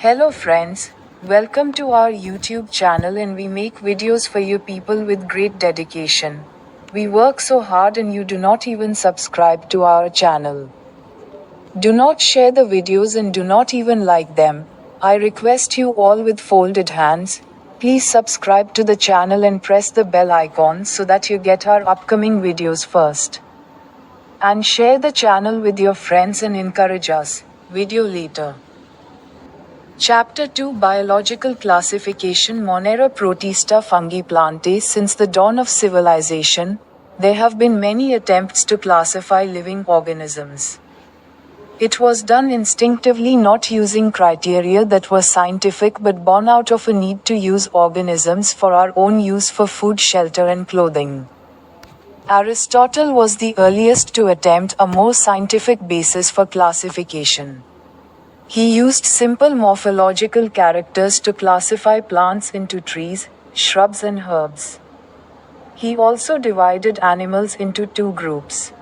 Hello friends, welcome to our YouTube channel and we make videos for you people with great dedication. We work so hard and you do not even subscribe to our channel. Do not share the videos and do not even like them. I request you all with folded hands, please subscribe to the channel and press the bell icon so that you get our upcoming videos first. And share the channel with your friends and encourage us. Video later. Chapter 2 Biological Classification Monera protista fungi plantae. Since the dawn of civilization, there have been many attempts to classify living organisms. It was done instinctively, not using criteria that were scientific but born out of a need to use organisms for our own use for food, shelter and clothing. Aristotle was the earliest to attempt a more scientific basis for classification. He used simple morphological characters to classify plants into trees, shrubs and herbs. He also divided animals into two groups.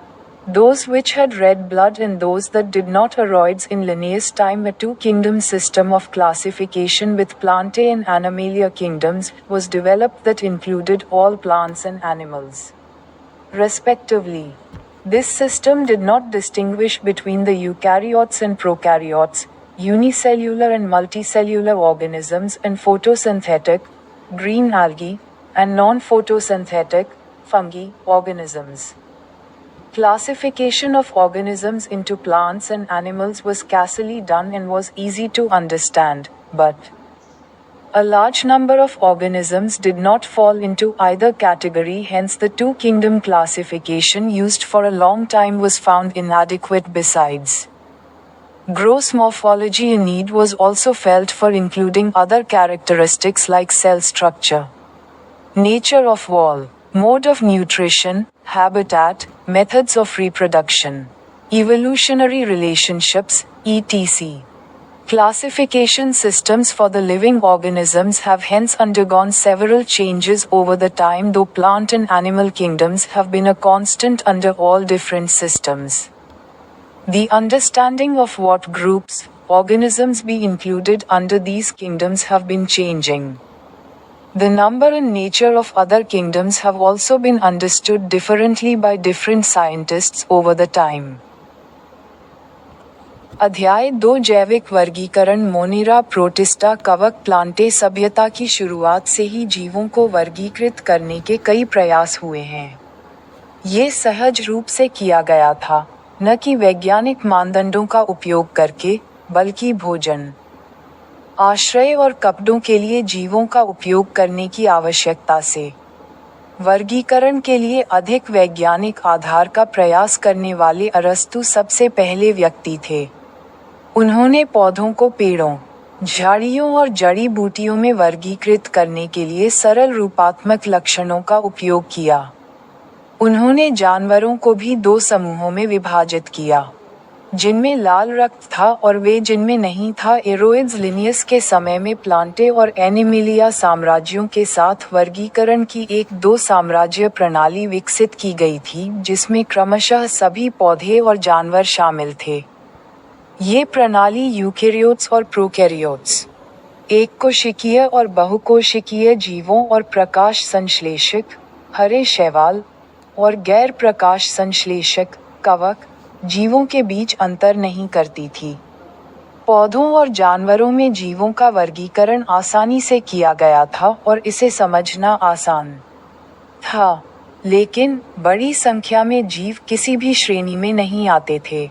Those which had red blood and those that did not. Aroids in Linnaeus' time, a two-kingdom system of classification with Plantae and Animalia kingdoms was developed that included all plants and animals, respectively. This system did not distinguish between the eukaryotes and prokaryotes, unicellular and multicellular organisms, and photosynthetic, green algae, and non-photosynthetic, fungi, organisms. Classification of organisms into plants and animals was casually done and was easy to understand, but a large number of organisms did not fall into either category, hence the two-kingdom classification used for a long time was found inadequate. Besides gross morphology, a need was also felt for including other characteristics like cell structure, nature of wall, mode of nutrition, habitat, methods of reproduction, evolutionary relationships, etc. Classification systems for the living organisms have hence undergone several changes over the time, though plant and animal kingdoms have been a constant under all different systems. The understanding of what groups, organisms be included under these kingdoms have been changing. The number and nature of other kingdoms have also been understood differently by different scientists over the time. अध्याय 2 जैविक वर्गीकरण Monera protista कवक Plantae. सभ्यता की शुरुआत से ही जीवों को वर्गीकृत करने के कई प्रयास हुए हैं। ये सहज रूप से किया गया था, न कि वैज्ञानिक मानदंडों का उपयोग करके, बल्कि भोजन, आश्रय और कपड़ों के लिए जीवों का उपयोग करने की आवश्यकता से। वर्गीकरण के लिए अधिक वैज्ञानिक आधार का प्रयास करने वाले अरस्तु सबसे पहले व्यक्ति थे। उन्होंने पौधों को पेड़ों, झाड़ियों और जड़ी बूटियों में वर्गीकृत करने के लिए सरल रूपात्मक लक्षणों का उपयोग किया। उन्होंने जानवरों को भी दो समूहों में विभाजित किया, जिनमें लाल रक्त था और वे जिनमें नहीं था। एरोइड्स लिनियस के समय में प्लांटे और एनिमिलिया साम्राज्यों के साथ वर्गीकरण की एक दो साम्राज्य प्रणाली विकसित की गई थी, जिसमें क्रमशः सभी पौधे और जानवर शामिल थे। ये प्रणाली यूकेरियोट्स और प्रोकैरियोट्स, एक कोशिकीय और बहुकोशिकीय जीवों और प्रकाश संश्लेषक, हरे शैवाल, और गैर प्रकाश संश्लेषक, कवक, जीवों के बीच अंतर नहीं करती थी। पौधों और जानवरों में जीवों का वर्गीकरण आसानी से किया गया था और इसे समझना आसान था, लेकिन बड़ी संख्या में जीव किसी भी श्रेणी में नहीं आते थे।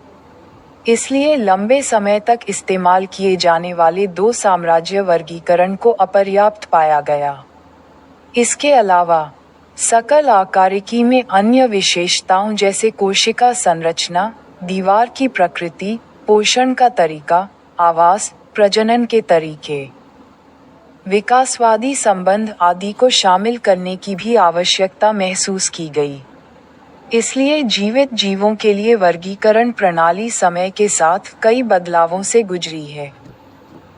इसलिए लंबे समय तक इस्तेमाल किए जाने वाले दो साम्राज्य वर्गीकरण को अपर्याप्त पाया गया। इसके अलावा सकल आकारिकी में अन्य विशेषताओं जैसे कोशिका संरचना, दीवार की प्रकृति, पोषण का तरीका, आवास, प्रजनन के तरीके, विकासवादी संबंध आदि को शामिल करने की भी आवश्यकता महसूस की गई। इसलिए जीवित जीवों के लिए वर्गीकरण प्रणाली समय के साथ कई बदलावों से गुजरी है।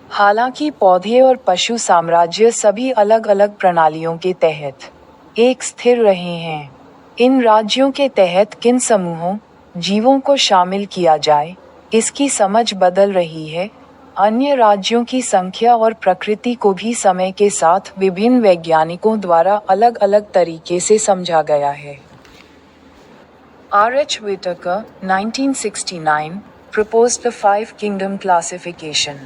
हालांकि पौधे और पशु साम्राज्य सभी अलग अलग प्रणालियों के तहत एक स्थिर रहे हैं। इन राज्यों के तहत किन समूहों, जीवों को शामिल किया जाए, इसकी समझ बदल रही है। अन्य राज्यों की संख्या और प्रकृति को भी समय के साथ विभिन्न वैज्ञानिकों द्वारा अलग अलग तरीके से समझा गया है। R.H. Whitaker, 1969, proposed the five-kingdom classification.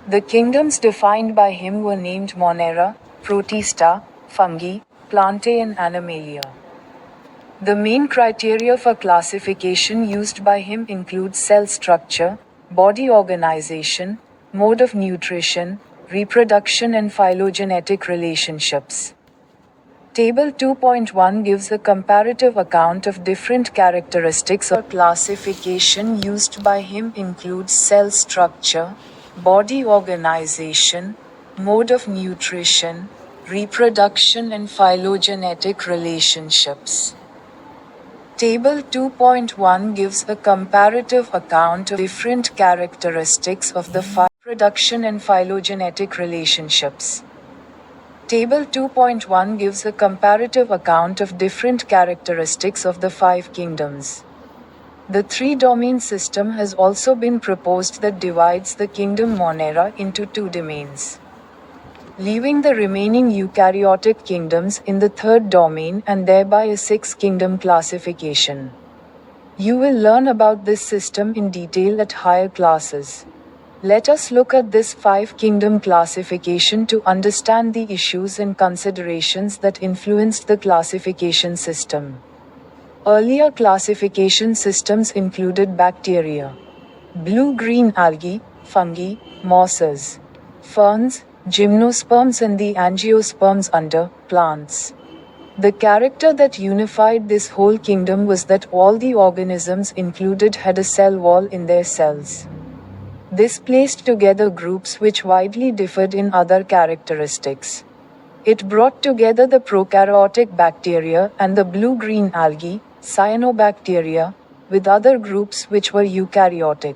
The kingdoms defined by him were named Monera, Protista, Fungi, Plantae and Animalia. The main criteria for classification used by him include cell structure, body organization, mode of nutrition, reproduction and phylogenetic relationships. Table 2.1 gives a comparative account of different characteristics of classification used by him includes cell structure, body organization, mode of nutrition, reproduction and phylogenetic relationships. Table 2.1 gives a comparative account of different characteristics of the reproduction and phylogenetic relationships. Table 2.1 gives a comparative account of different characteristics of the five kingdoms. The three-domain system has also been proposed that divides the kingdom Monera into two domains, leaving the remaining eukaryotic kingdoms in the third domain and thereby a six-kingdom classification. You will learn about this system in detail at higher classes. Let us look at this five-kingdom classification to understand the issues and considerations that influenced the classification system. Earlier classification systems included bacteria, blue-green algae, fungi, mosses, ferns, gymnosperms and the angiosperms under plants. The character that unified this whole kingdom was that all the organisms included had a cell wall in their cells. This placed together groups which widely differed in other characteristics. It brought together the prokaryotic bacteria and the blue-green algae, cyanobacteria, with other groups which were eukaryotic.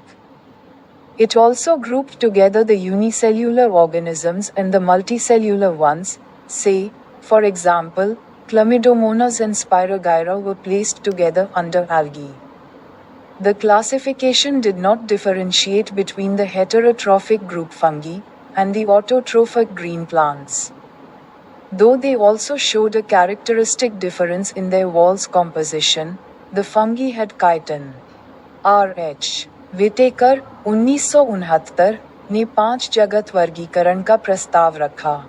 It also grouped together the unicellular organisms and the multicellular ones, say, for example, Chlamydomonas and Spirogyra were placed together under algae. The classification did not differentiate between the heterotrophic group fungi and the autotrophic green plants, though they also showed a characteristic difference in their walls composition. The fungi had chitin. R.H. Whitaker, 1969, ने 5 जगत वर्गीकरण का प्रस्ताव रखा।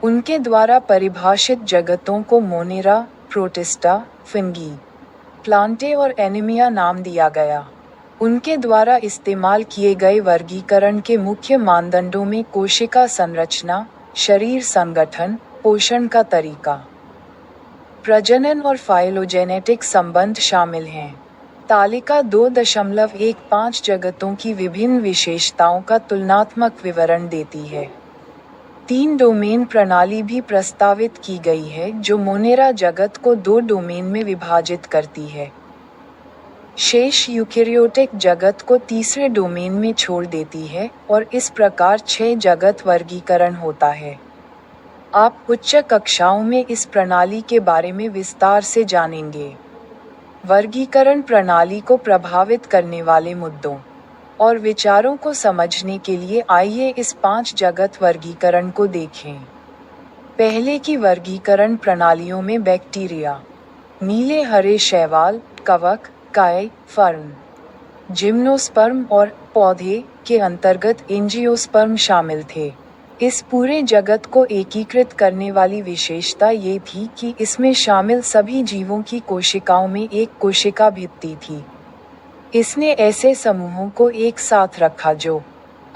उनके द्वारा परिभाषित जगतों को मोनेरा, प्रोटिस्टा, फंगी, प्लांटे और एनीमिया नाम दिया गया। उनके द्वारा इस्तेमाल किए गए वर्गीकरण के मुख्य मानदंडों में कोशिका संरचना, शरीर संगठन, पोषण का तरीका, प्रजनन और फाइलोजेनेटिक संबंध शामिल हैं। तालिका 2.15 जगतों की विभिन्न विशेषताओं का तुलनात्मक विवरण देती है। 3 डोमेन प्रणाली भी प्रस्तावित की गई है जो मोनेरा जगत को 2 डोमेन में विभाजित करती है। शेष यूकेरियोटिक जगत को तीसरे डोमेन में छोड़ देती है और इस प्रकार 6 जगत वर्गीकरण होता है। आप उच्च कक्षाओं में इस प्रणाली के बारे में विस्तार से जानेंगे। वर्गीकरण प्रणाली को प्रभावित करने वाले मुद्दों और विचारों को समझने के लिए आइए इस 5 जगत वर्गीकरण को देखें। पहले की वर्गीकरण प्रणालियों में बैक्टीरिया, नीले हरे शैवाल, कवक, काय, फर्न, जिम्नोस्पर्म और पौधे के अंतर्गत एंजियोस्पर्म शामिल थे। इस पूरे जगत को एकीकृत करने वाली विशेषता ये थी कि इसमें शामिल सभी जीवों की कोशिकाओं में एक कोशिका भित्ति थी। इसने ऐसे समूहों को एक साथ रखा जो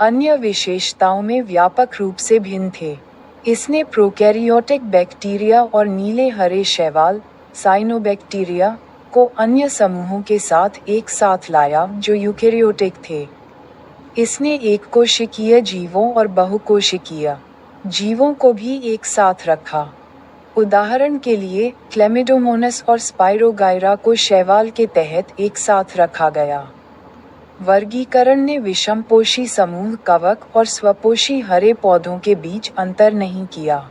अन्य विशेषताओं में व्यापक रूप से भिन्न थे। इसने प्रोकैरियोटिक बैक्टीरिया और नीले हरे शैवाल, साइनोबैक्टीरिया, को अन्य समूहों के साथ एक साथ लाया जो यूकेरियोटिक थे। इसने एक कोशिकीय जीवों और बहुकोशिकीय जीवों को भी एक साथ रखा। उदाहरण के लिए, क्लेमिडोमोनस और स्पाइरोगाइरा को शैवाल के तहत एक साथ रखा गया। वर्गीकरण ने विषमपोषी समूह कवक और स्वपोषी हरे पौधों के बीच अंतर नहीं किया।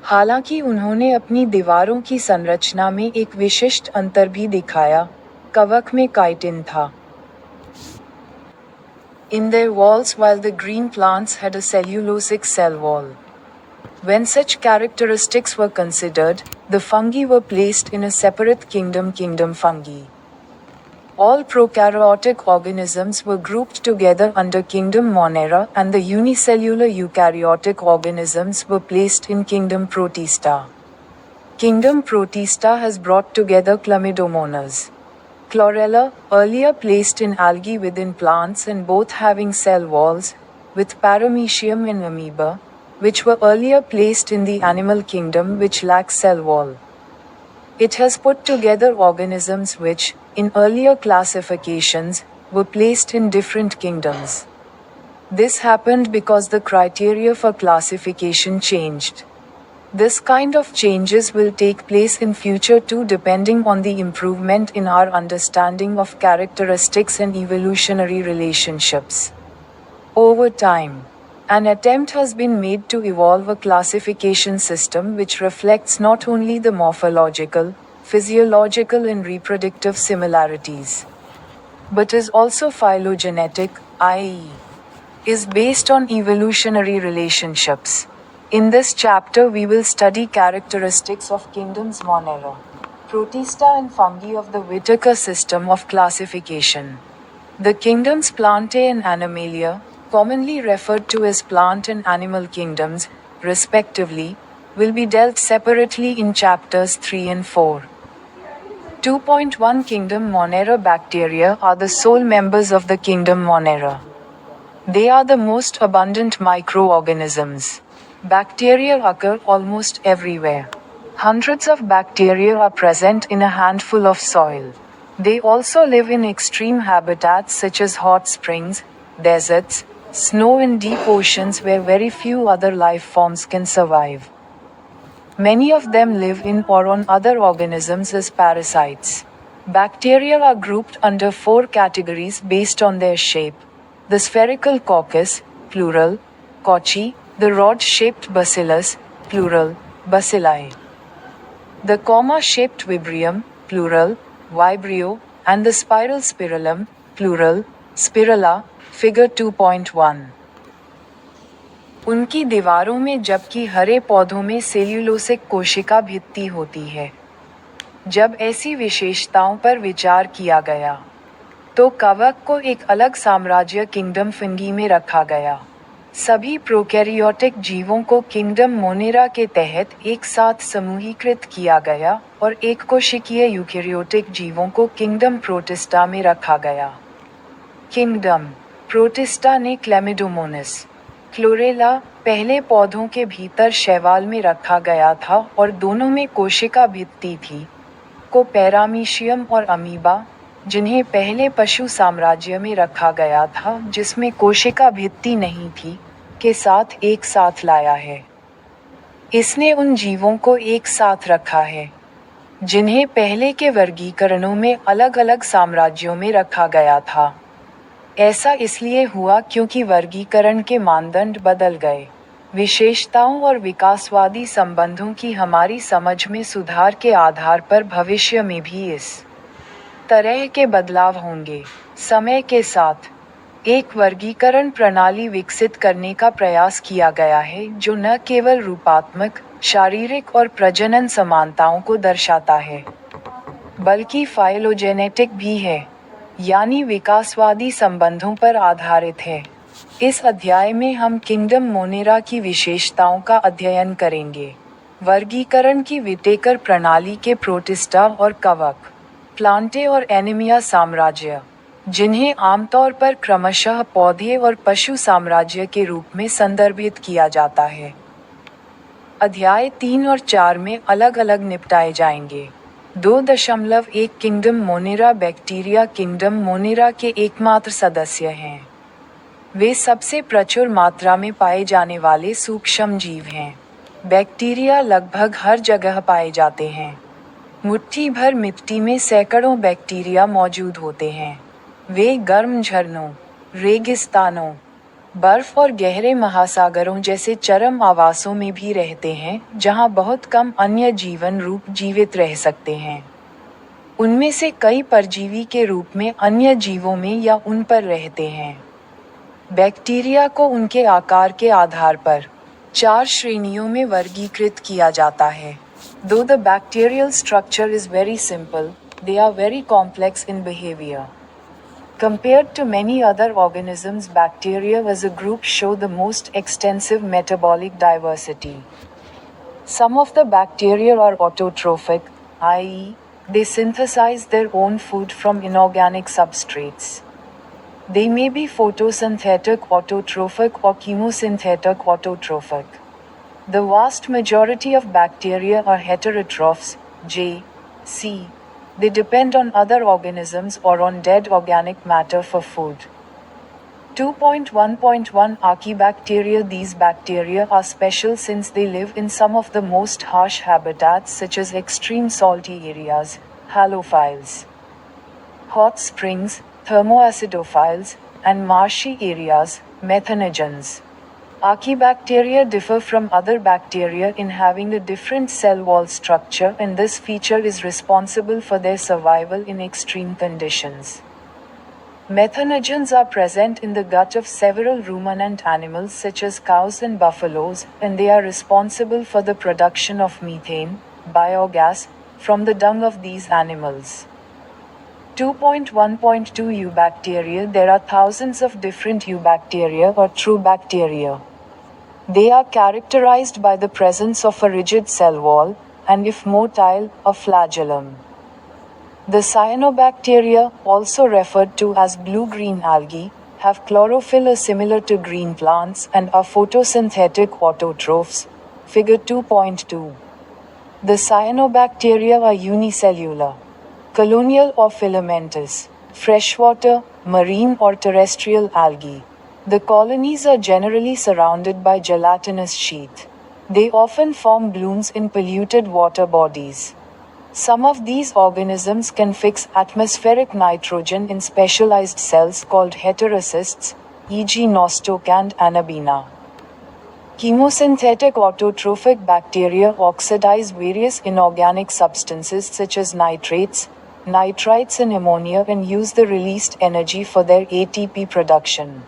हालांकि उन्होंने अपनी दीवारों की संरचना में एक विशिष्ट अंतर भी दिखाया। कवक में काइटिन था। in their walls, while the green plants had a cellulosic cell wall. When such characteristics were considered, the fungi were placed in a separate kingdom fungi. All prokaryotic organisms were grouped together under kingdom Monera, and the unicellular eukaryotic organisms were placed in kingdom Protista. Kingdom Protista has brought together Chlamydomonas, Chlorella, earlier placed in algae within plants and both having cell walls, with Paramecium and amoeba, which were earlier placed in the animal kingdom which lacks cell wall. It has put together organisms which, in earlier classifications, were placed in different kingdoms. This happened because the criteria for classification changed. This kind of changes will take place in future too, depending on the improvement in our understanding of characteristics and evolutionary relationships. Over time, an attempt has been made to evolve a classification system which reflects not only the morphological, physiological and reproductive similarities, but is also phylogenetic, i.e., is based on evolutionary relationships. In this chapter we will study characteristics of kingdoms Monera, Protista and fungi of the Whittaker system of classification. The kingdoms Plantae and Animalia, commonly referred to as plant and animal kingdoms, respectively, will be dealt separately in chapters 3 and 4. 2.1 Kingdom Monera. Bacteria are the sole members of the kingdom Monera. They are the most abundant microorganisms. Bacteria occur almost everywhere. Hundreds of bacteria are present in a handful of soil. They also live in extreme habitats such as hot springs, deserts, snow and deep oceans where very few other life forms can survive. Many of them live in or on other organisms as parasites. Bacteria are grouped under 4 categories based on their shape: the spherical coccus, plural, cocci; the rod-shaped bacillus, plural, bacilli; the comma-shaped vibrium, plural, vibrio; and the spiral spirillum, plural, spirilla, figure 2.1। उनकी दीवारों में जबकि हरे पौधों में cellulosic कोशिका भित्ति होती है। जब ऐसी विशेषताओं पर विचार किया गया, तो कवक को एक अलग साम्राज्य किंगडम फंगी में रखा गया। सभी प्रोकैरियोटिक जीवों को किंगडम मोनेरा के तहत एक साथ समूहीकृत किया गया और एक कोशिकीय यूकेरियोटिक जीवों को किंगडम प्रोटिस्टा में रखा गया। किंगडम प्रोटिस्टा ने क्लैमिडोमोनस, क्लोरेला पहले पौधों के भीतर शैवाल में रखा गया था और दोनों में कोशिका भित्ति थी, को पैरामीशियम और अमीबा, जिन्हें पहले पशु साम्राज्य में रखा गया था जिसमें कोशिका भित्ति नहीं थी, के साथ एक साथ लाया है। इसने उन जीवों को एक साथ रखा है जिन्हें पहले के वर्गीकरणों में अलग अलग साम्राज्यों में रखा गया था। ऐसा इसलिए हुआ क्योंकि वर्गीकरण के मानदंड बदल गए। विशेषताओं और विकासवादी संबंधों की हमारी समझ में सुधार के आधार पर भविष्य में भी इस तरह के बदलाव होंगे। समय के साथ एक वर्गीकरण प्रणाली विकसित करने का प्रयास किया गया है जो न केवल रूपात्मक, शारीरिक और प्रजनन समानताओं को दर्शाता है, बल्कि फाइलोजेनेटिक भी है, यानी विकासवादी संबंधों पर आधारित है। इस अध्याय में हम किंगडम मोनेरा की विशेषताओं का अध्ययन करेंगे। वर्गीकरण की विटेकर प्रणाली के प्रोटिस्टा और कवक, प्लांटे और एनीमिया साम्राज्य, जिन्हें आमतौर पर क्रमशः पौधे और पशु साम्राज्य के रूप में संदर्भित किया जाता है, अध्याय 3 और 4 में अलग अलग निपटाए जाएंगे। 2.1 kingdom Monera. Bacteria kingdom Monera के एकमात्र सदस्य हैं। वे सबसे प्रचुर मात्रा में पाए जाने वाले सूक्ष्म जीव हैं। बैक्टीरिया लगभग हर जगह पाए जाते हैं। मुट्ठी भर मिट्टी में सैकड़ों बैक्टीरिया मौजूद होते हैं। वे गर्म झरनों, रेगिस्तानों, बर्फ और गहरे महासागरों जैसे चरम आवासों में भी रहते हैं, जहां बहुत कम अन्य जीवन रूप जीवित रह सकते हैं। उनमें से कई परजीवी के रूप में अन्य जीवों में या उन पर रहते हैं। बैक्टीरिया को उनके आकार के आधार पर 4 श्रेणियों में वर्गीकृत किया जाता है। Though the bacterial structure is very simple, they are very complex in behavior. Compared to many other organisms, bacteria as a group show the most extensive metabolic diversity. Some of the bacteria are autotrophic, i.e., they synthesize their own food from inorganic substrates. They may be photosynthetic autotrophic or chemosynthetic autotrophic. The vast majority of bacteria are heterotrophs, J, C. They depend on other organisms or on dead organic matter for food. 2.1.1 Archaebacteria. These bacteria are special since they live in some of the most harsh habitats such as extreme salty areas, halophiles, hot springs, thermoacidophiles, and marshy areas, methanogens. Archaebacteria differ from other bacteria in having a different cell wall structure, and this feature is responsible for their survival in extreme conditions. Methanogens are present in the gut of several ruminant animals such as cows and buffaloes, and they are responsible for the production of methane, biogas, from the dung of these animals. 2.1.2 Eubacteria. There are thousands of different eubacteria or true bacteria. They are characterized by the presence of a rigid cell wall, and if motile, a flagellum. The cyanobacteria, also referred to as blue-green algae, have chlorophyll similar to green plants and are photosynthetic autotrophs. Figure 2.2. The cyanobacteria are unicellular, colonial or filamentous, freshwater, marine or terrestrial algae. The colonies are generally surrounded by gelatinous sheath. They often form blooms in polluted water bodies. Some of these organisms can fix atmospheric nitrogen in specialized cells called heterocysts, e.g. nostoc and anabina. Chemosynthetic autotrophic bacteria oxidize various inorganic substances such as nitrates, nitrites and ammonia and use the released energy for their ATP production.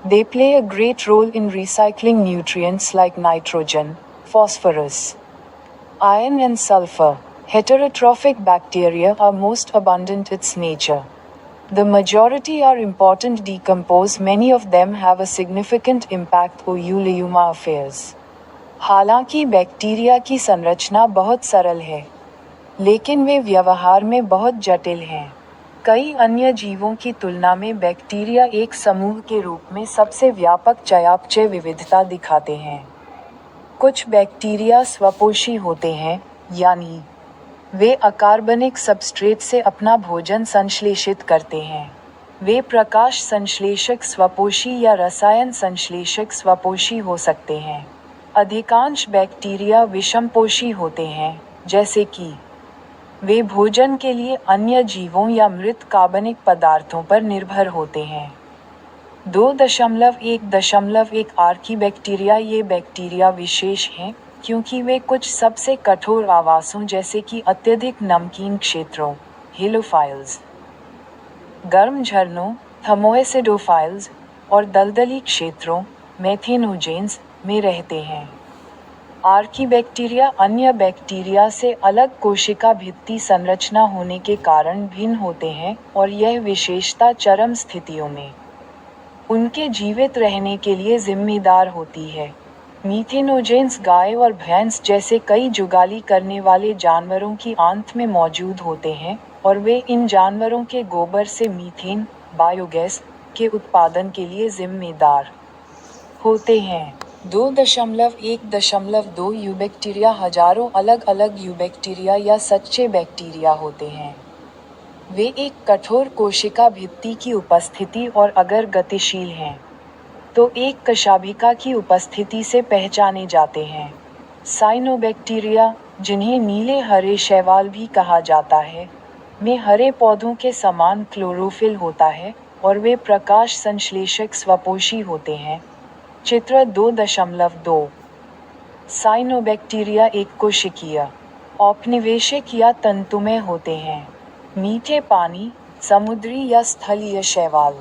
They play a great role in recycling nutrients like nitrogen, phosphorus, iron and sulfur. Heterotrophic bacteria are most abundant in its nature. The majority are important decompose. Many of them have a significant impact on Uleuma affairs. हालांकि bacteria की संरचना बहुत सरल है, लेकिन वे व्यवहार में बहुत जटिल हैं। कई अन्य जीवों की तुलना में बैक्टीरिया एक समूह के रूप में सबसे व्यापक चयापचय विविधता दिखाते हैं। कुछ बैक्टीरिया स्वपोषी होते हैं, यानी वे अकार्बनिक सबस्ट्रेट से अपना भोजन संश्लेषित करते हैं। वे प्रकाश संश्लेषक स्वपोषी या रसायन संश्लेषक स्वपोषी हो सकते हैं। अधिकांश बैक्टीरिया विषमपोषी होते हैं, जैसे कि वे भोजन के लिए अन्य जीवों या मृत कार्बनिक पदार्थों पर निर्भर होते हैं। 2.1.1 आर्कीबैक्टीरिया। ये बैक्टीरिया विशेष हैं क्योंकि वे कुछ सबसे कठोर आवासों जैसे कि अत्यधिक नमकीन क्षेत्रों, हेलोफाइल्स, गर्म झरनों, थर्मोएसिडोफाइल्स और दलदली क्षेत्रों, मेथेनोजेंस, में रहते हैं। आर्कीबैक्टीरिया अन्य बैक्टीरिया से अलग कोशिका भित्ति संरचना होने के कारण भिन्न होते हैं और यह विशेषता चरम स्थितियों में उनके जीवित रहने के लिए जिम्मेदार होती है। मीथेनोजेंस गाय और भैंस जैसे कई जुगाली करने वाले जानवरों की आंत में मौजूद होते हैं और वे इन जानवरों के गोबर से मीथेन, बायोगैस, के उत्पादन के लिए जिम्मेदार होते हैं। 2.1.2 यूबैक्टीरिया। हजारों अलग अलग यूबैक्टीरिया या सच्चे बैक्टीरिया होते हैं। वे एक कठोर कोशिका भित्ति की उपस्थिति और अगर गतिशील हैं तो एक कशाभिका की उपस्थिति से पहचाने जाते हैं। साइनोबैक्टीरिया, जिन्हें नीले हरे शैवाल भी कहा जाता है, में हरे पौधों के समान क्लोरोफिल होता है और वे प्रकाश संश्लेषक स्वपोषी होते हैं। चित्र 2.2। साइनोबैक्टीरिया एक कोशिकीय, औपनिवेशिक या तंतुमय होते हैं। मीठे पानी, समुद्री या स्थलीय शैवाल,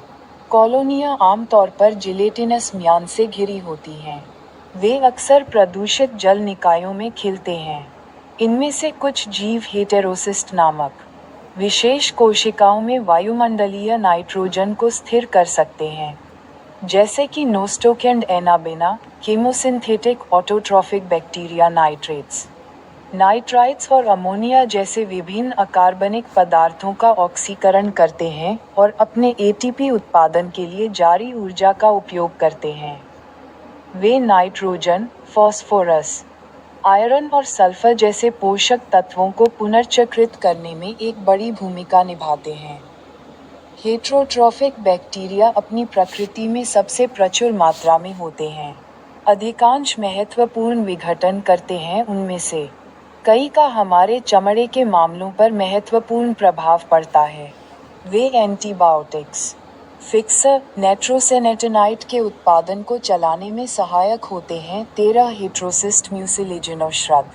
कॉलोनियाँ आमतौर पर जिलेटिनस म्यान से घिरी होती हैं। वे अक्सर प्रदूषित जल निकायों में खिलते हैं। इनमें से कुछ जीव हेटेरोसिस्ट नामक विशेष कोशिकाओं में वायुमंडलीय नाइट्रोजन को स्थिर कर सकते हैं, जैसे कि nostoc and anabaena, chemosynthetic autotrophic bacteria nitrates, nitrites और अमोनिया जैसे विभिन्न अकार्बनिक पदार्थों का ऑक्सीकरण करते हैं और अपने एटीपी उत्पादन के लिए जारी ऊर्जा का उपयोग करते हैं। वे नाइट्रोजन, फॉस्फोरस, आयरन और सल्फर जैसे पोषक तत्वों को पुनर्चक्रित करने में एक बड़ी भूमिका निभाते हैं। हेट्रोट्रॉफिक बैक्टीरिया अपनी प्रकृति में सबसे प्रचुर मात्रा में होते हैं। अधिकांश महत्वपूर्ण विघटन करते हैं, उनमें से कई का हमारे चमड़े के मामलों पर महत्वपूर्ण प्रभाव पड़ता है। वे एंटीबायोटिक्स, फिक्सर, नेट्रोसेनेटेनाइट के उत्पादन को चलाने में सहायक होते हैं। 13 हेट्रोसिस्ट म्यूसिलेजिनोश्रग